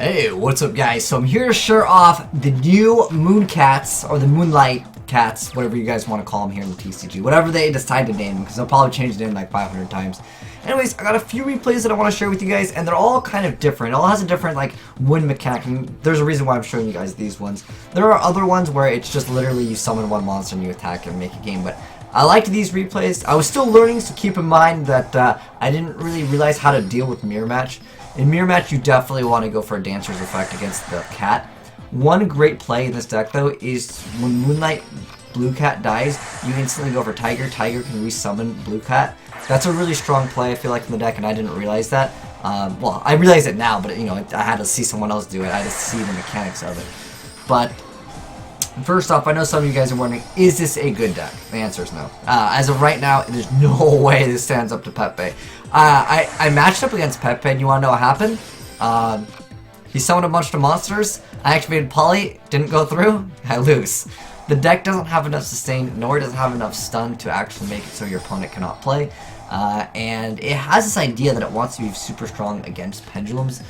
Hey, what's up guys? So I'm here to show off the new Moon Cats, or the Moonlight Cats, whatever you guys want to call them here in the TCG. Whatever they decide to name them, because they'll probably change the name like 500 times. Anyways, I got a few replays that I want to share with you guys, and they're all kind of different. It all has a different like win mechanic, and there's a reason why I'm showing you guys these ones. There are other ones where it's just literally you summon one monster and you attack and make a game, but I liked these replays. I was still learning, so keep in mind that I didn't really realize how to deal with Mirror Match. In Mirror Match, you definitely want to go for a Dancer's Effect against the cat. One great play in this deck, though, is when Moonlight Blue Cat dies, you instantly go for Tiger. Tiger can resummon Blue Cat. That's a really strong play, I feel like, in the deck, and I didn't realize that. Well, I realize it now, but, you know, I had to see someone else do it. I had to see the mechanics of it. But first off, I know some of you guys are wondering, is this a good deck? The answer is no. As of right now, there's no way this stands up to Pepe. I matched up against Pepe, and you want to know what happened? He summoned a bunch of monsters, I activated Poly, didn't go through, I lose. The deck doesn't have enough sustain, nor does it have enough stun to actually make it so your opponent cannot play. And it has this idea that it wants to be super strong against pendulums,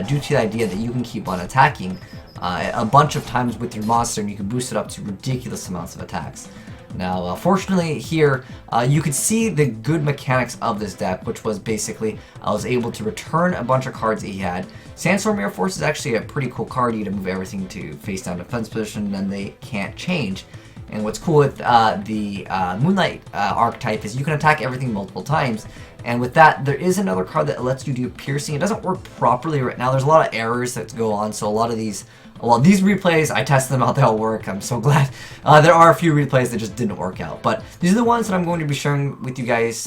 due to the idea that you can keep on attacking a bunch of times with your monster, and you can boost it up to ridiculous amounts of attacks. Now, fortunately here, you could see the good mechanics of this deck, which was basically, I was able to return a bunch of cards that he had. Sandstorm Air Force is actually a pretty cool card. You to move everything to face down defense position, and then they can't change. And what's cool with the Moonlight archetype is you can attack everything multiple times. And with that, there is another card that lets you do piercing. It doesn't work properly right now. There's a lot of errors that go on, so a lot of these, well, these replays, I tested them out, they all work. I'm so glad. There are a few replays that just didn't work out. But these are the ones that I'm going to be sharing with you guys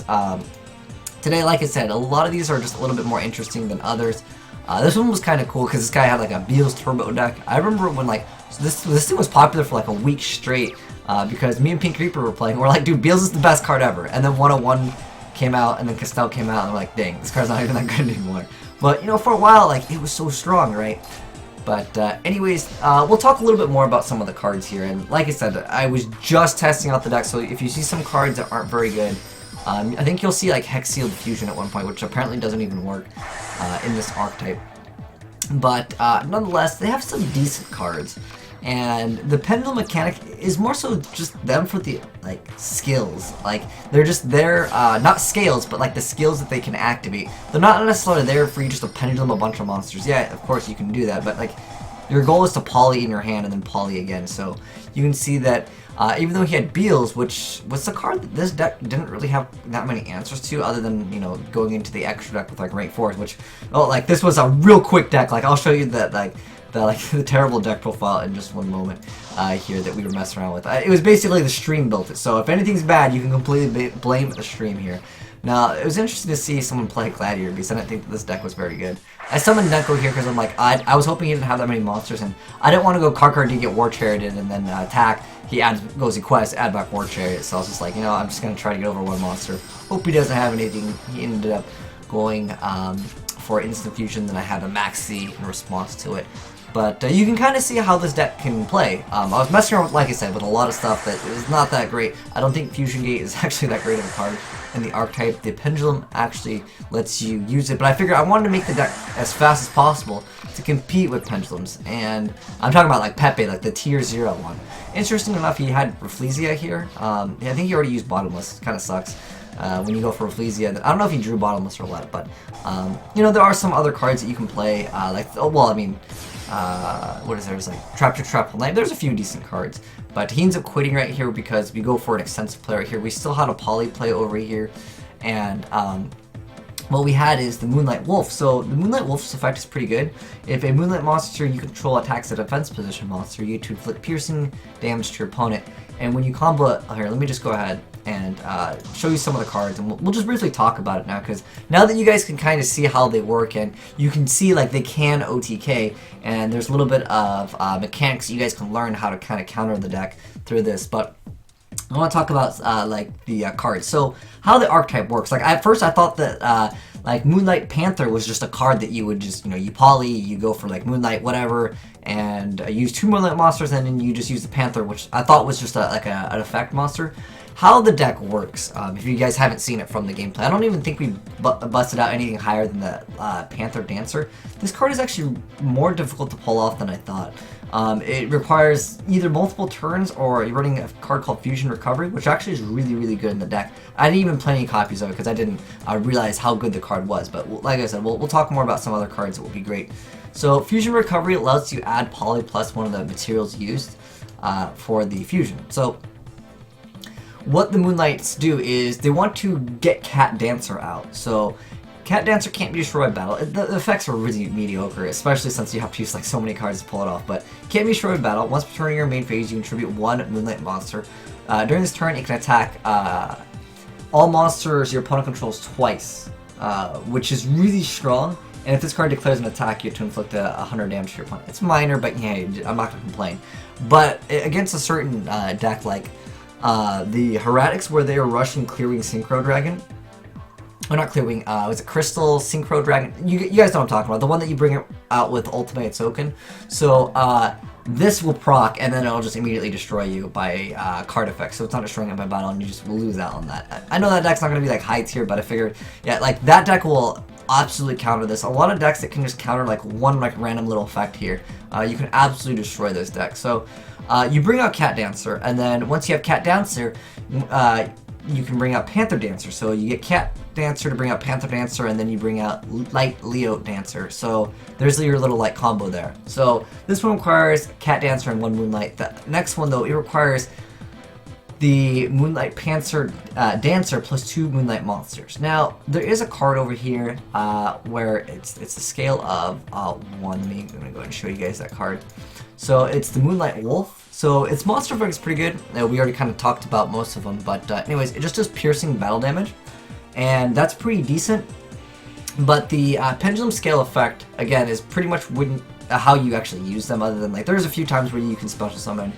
today. Like I said, a lot of these are just a little bit more interesting than others. This one was kind of cool because this guy had like a Beals Turbo deck. I remember when like, this thing was popular for like a week straight because me and Pink Reaper were playing. We're like, dude, Beals is the best card ever. And then 101 came out, and then Castell came out, and we're like, dang, this card's not even that good anymore. But, you know, for a while, like, it was so strong, right? But anyways, we'll talk a little bit more about some of the cards here. And like I said, I was just testing out the deck, so if you see some cards that aren't very good, I think you'll see like Hex Sealed Fusion at one point, which apparently doesn't even work in this archetype. But nonetheless, they have some decent cards. And the pendulum mechanic is more so just them for the like skills. Like they're just there, not scales, but like the skills that they can activate. They're not necessarily there for you just to pendulum a bunch of monsters. Yeah, of course you can do that, but like your goal is to poly in your hand and then poly again. So you can see that even though he had Beals, which was the card that this deck didn't really have that many answers to, other than, you know, going into the extra deck with like rank 4s, which, oh, like this was a real quick deck. Like I'll show you that, like the terrible deck profile in just one moment here that we were messing around with. It was basically the stream built it, so if anything's bad, you can completely blame the stream here. Now, it was interesting to see someone play Gladiator because I didn't think that this deck was very good. I summoned Neko here because I'm like, I was hoping he didn't have that many monsters, and I didn't want to go Karkar get War Charioted and then attack. He goes Quest, add back War Chariot, so I was just like, you know, I'm just going to try to get over one monster. Hope he doesn't have anything. He ended up going for Instant Fusion, then I had a Maxi in response to it. But you can kind of see how this deck can play. I was messing around, like I said, with a lot of stuff that is not that great. I don't think Fusion Gate is actually that great of a card in the archetype. The Pendulum actually lets you use it, but I figured I wanted to make the deck as fast as possible to compete with Pendulums. And I'm talking about like Pepe, like the tier 0 one. Interesting enough, he had Rafflesia here. I think he already used Bottomless. It kind of sucks. When you go for Rafflesia, I don't know if he drew Bottomless or what, but you know, there are some other cards that you can play, like, oh, well, I mean, what is there? There's like Trap to Trap Night. There's a few decent cards, but he ends up quitting right here because we go for an extensive play right here. We still had a poly play over here, and what we had is the Moonlight Wolf. So the Moonlight Wolf's effect is pretty good. If a Moonlight monster you control attacks a defense position monster, you to inflict piercing damage to your opponent. And when you combo it, here, let me just go ahead and show you some of the cards, and we'll just briefly talk about it now, because now that you guys can kind of see how they work, and you can see like they can OTK, and there's a little bit of mechanics you guys can learn how to kind of counter the deck through this. But I want to talk about like the cards. So how the archetype works. Like at first I thought that like Moonlight Panther was just a card that you would just, you know, you poly, you go for like Moonlight whatever, and use 2 Moonlight monsters, and then you just use the Panther, which I thought was just like an effect monster. how the deck works, if you guys haven't seen it from the gameplay, I don't even think we busted out anything higher than the Panther Dancer. This card is actually more difficult to pull off than I thought. It requires either multiple turns or you're running a card called Fusion Recovery, which actually is really, really good in the deck. I didn't even play any copies of it because I didn't realize how good the card was, but like I said, we'll talk more about some other cards that will be great. So Fusion Recovery allows you to add poly plus one of the materials used for the fusion. So what the Moonlights do is they want to get Cat Dancer out. So Cat Dancer can't be destroyed by battle. The effects are really mediocre, especially since you have to use like so many cards to pull it off, but can't be destroyed by battle. Once per turn in your main phase, you contribute one Moonlight monster. During this turn, it can attack all monsters your opponent controls twice, which is really strong. And if this card declares an attack, you have to inflict 100 damage to your opponent. It's minor, but yeah, I'm not going to complain. But against a certain deck like the Heretics, where they are rushing Clearwing Synchro Dragon, or not Clearwing, was it Crystal Synchro Dragon? You guys know what I'm talking about, the one that you bring out with Ultimate Token. So this will proc, and then it'll just immediately destroy you by card effect. So it's not destroying it by battle, and you just will lose out on that. I know that deck's not going to be like high tier, but I figured, yeah, like that deck will absolutely counter this. A lot of decks that can just counter like one like random little effect here, you can absolutely destroy those decks. So you bring out Cat Dancer, and then once you have Cat Dancer, you can bring out Panther Dancer. So you get Cat Dancer to bring out Panther Dancer, and then you bring out Light Leo Dancer. So there's your little like combo there. So this one requires Cat Dancer and one Moonlight. The next one though, it requires the Moonlight Panther Dancer plus 2 Moonlight monsters. Now there is a card over here where it's a scale of 1. I'm gonna go ahead and show you guys that card. So it's the Moonlight Wolf. So its monster effect is pretty good. We already kind of talked about most of them, but anyways, it just does piercing battle damage, and that's pretty decent. But the pendulum scale effect, again, is pretty much how you actually use them, other than like there's a few times where you can special summon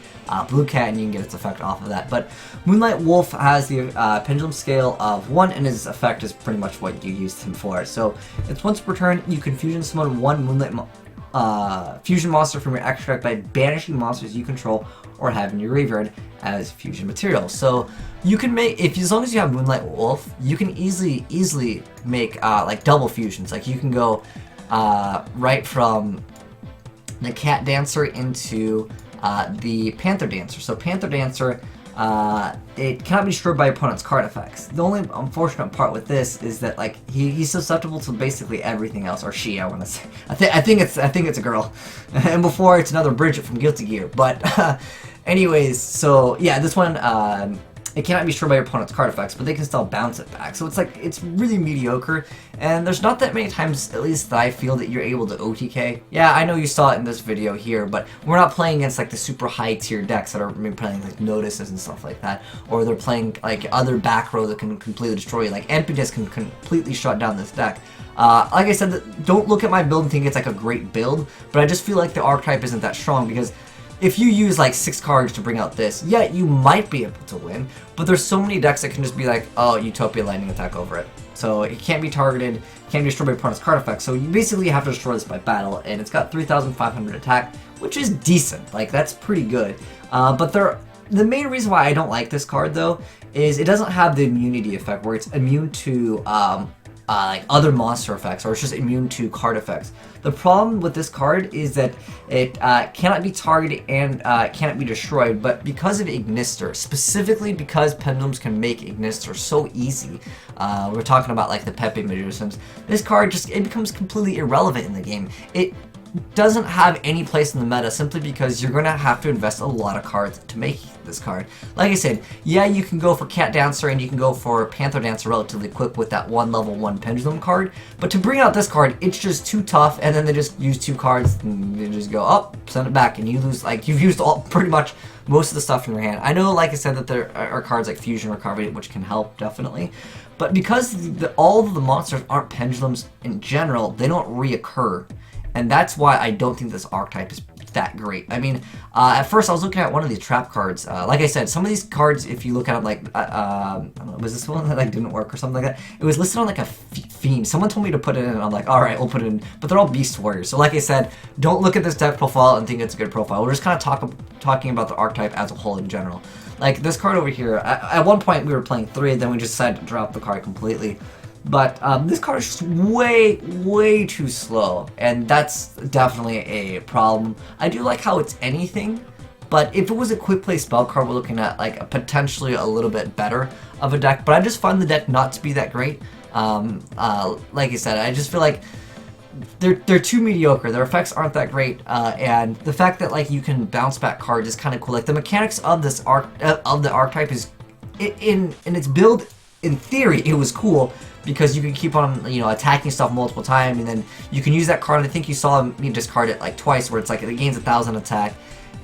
Blue Cat and you can get its effect off of that. But Moonlight Wolf has the pendulum scale of 1, and his effect is pretty much what you used him for. So it's once per turn, you can fusion summon 1 Moonlight fusion monster from your extra deck by banishing monsters you control or have in your graveyard as fusion material. So you can make, as long as you have Moonlight Wolf, you can easily make like double fusions. Like you can go right from the Cat Dancer into the Panther Dancer. So Panther Dancer, it cannot be destroyed by opponent's card effects. The only unfortunate part with this is that like he's susceptible to basically everything else, or she, I want to say. I think it's a girl, and before it's another Bridget from Guilty Gear. But anyways, so yeah, this one it cannot be destroyed by your opponent's card effects, but they can still bounce it back. So it's like, it's really mediocre, and there's not that many times, at least that I feel, that you're able to OTK. Yeah, I know you saw it in this video here, but we're not playing against like the super high tier decks that are maybe playing like Notices and stuff like that, or they're playing like other back row that can completely destroy you. Like Impetus can completely shut down this deck. Like I said, don't look at my build and think it's like a great build, but I just feel like the archetype isn't that strong, because if you use like 6 cards to bring out this, yeah, you might be able to win, but there's so many decks that can just be like, oh, Utopia Lightning Attack over it. So it can't be targeted, can't be destroyed by opponent's card effects, so you basically have to destroy this by battle, and it's got 3,500 attack, which is decent, like that's pretty good. But the main reason why I don't like this card though, is it doesn't have the immunity effect where it's immune to like other monster effects, or it's just immune to card effects. The problem with this card is that it cannot be targeted and cannot be destroyed, but because of Ignister, specifically because Pendulums can make Ignister so easy, we're talking about like the Pepe Magicians, this card it becomes completely irrelevant in the game. It doesn't have any place in the meta simply because you're going to have to invest a lot of cards to make this card. Like I said, yeah, you can go for Cat Dancer and you can go for Panther Dancer relatively quick with that one level 1 Pendulum card, but to bring out this card, it's just too tough, and then they just use 2 cards and they just go, oh, send it back, and you lose, like, you've used pretty much most of the stuff in your hand. I know, like I said, that there are cards like Fusion Recovery, which can help, definitely, but because all of the monsters aren't Pendulums in general, they don't reoccur. And that's why I don't think this archetype is that great. I mean, at first I was looking at one of these trap cards. Like I said, some of these cards, if you look at them, like, I don't know, was this one that like didn't work or something like that? It was listed on like a fiend. Someone told me to put it in, and I'm like, all right, we'll put it in. But they're all beast warriors. So like I said, don't look at this deck profile and think it's a good profile. We're just kind of talking about the archetype as a whole in general. Like this card over here, at one point we were playing 3, then we just decided to drop the card completely. But this card is just way too slow, and that's definitely a problem. I do like how it's anything, but if it was a quick play spell card, we're looking at like a potentially a little bit better of a deck. But I just find the deck not to be that great. Like I said, I just feel like they're too mediocre. Their effects aren't that great, and the fact that like you can bounce back cards is kind of cool. Like the mechanics of this archetype is in its build. In theory, it was cool because you can keep on, you know, attacking stuff multiple times, and then you can use that card. I think you saw me discard it like twice, where it's like it gains 1,000 attack,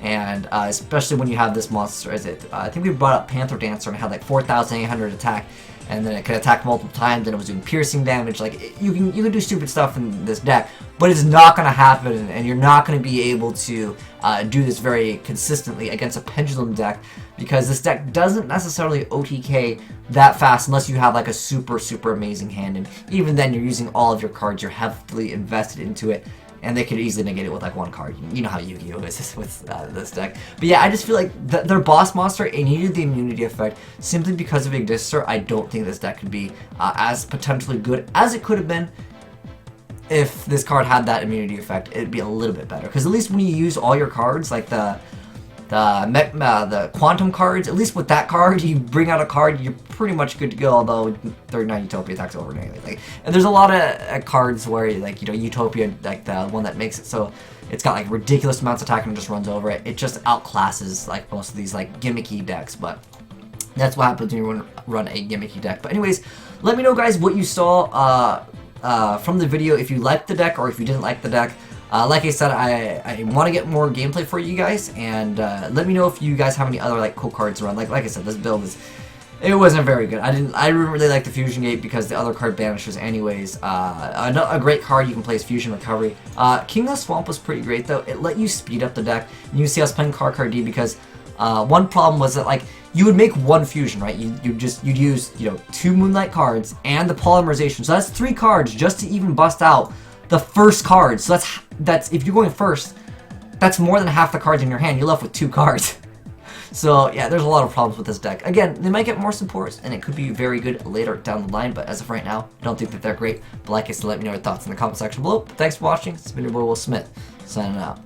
and especially when you have this monster. Is it? I think we brought up Panther Dancer and it had like 4,800 attack, and then it could attack multiple times, and it was doing piercing damage. Like you can do stupid stuff in this deck, but it's not going to happen, and you're not going to be able to do this very consistently against a pendulum deck, because this deck doesn't necessarily OTK that fast unless you have like a super amazing hand, and even then you're using all of your cards, you're heavily invested into it, and they could easily negate it with like one card. You know how Yu-Gi-Oh is with this deck. But yeah, I just feel like their boss monster, it needed the immunity effect simply because of Ignister. I don't think this deck could be as potentially good as it could have been. If this card had that immunity effect, it'd be a little bit better. Because at least when you use all your cards, like the quantum cards, at least with that card, you bring out a card, you're pretty much good to go, although 39 Utopia attacks over anyway. Like, and there's a lot of cards where, like, you know, Utopia, like the one that makes it so it's got like ridiculous amounts of attack and just runs over it. It just outclasses like most of these like gimmicky decks, but that's what happens when you run a gimmicky deck. But anyways, let me know, guys, what you saw from the video, if you liked the deck or if you didn't like the deck. Like I said, I want to get more gameplay for you guys, and let me know if you guys have any other like cool cards around. Like I said, this build it wasn't very good. I didn't really like the Fusion Gate because the other card banishes anyways. A great card you can play is Fusion Recovery. King of the Swamp was pretty great though. It let you speed up the deck. And you see us playing card D because one problem was that like you would make one fusion, right? You'd use, you know, 2 Moonlight cards and the polymerization. So that's 3 cards just to even bust out the first card. So that's if you're going first, that's more than half the cards in your hand. You're left with 2 cards. So yeah, there's a lot of problems with this deck. Again, they might get more supports, and it could be very good later down the line, but as of right now, I don't think that they're great. But like I said, let me know your thoughts in the comment section below. But thanks for watching. It's been your boy Will Smith, signing out.